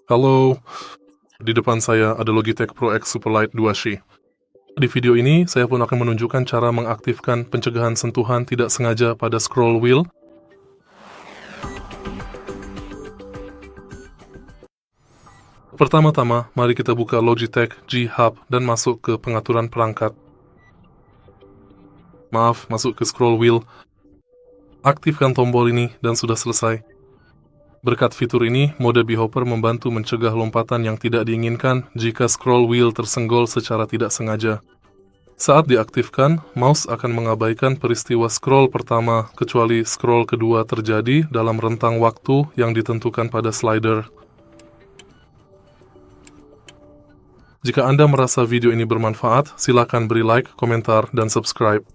Halo, di depan saya ada Logitech PRO X SUPERLIGHT 2C. Di video ini, saya pun akan menunjukkan cara mengaktifkan pencegahan sentuhan tidak sengaja pada scroll wheel. Pertama-tama, mari kita buka Logitech G Hub dan masuk ke pengaturan perangkat. Masuk ke scroll wheel. Aktifkan tombol ini dan sudah selesai. Berkat fitur ini, mode Behopper membantu mencegah lompatan yang tidak diinginkan jika scroll wheel tersenggol secara tidak sengaja. Saat diaktifkan, mouse akan mengabaikan peristiwa scroll pertama kecuali scroll kedua terjadi dalam rentang waktu yang ditentukan pada slider. Jika Anda merasa video ini bermanfaat, silakan beri like, komentar, dan subscribe.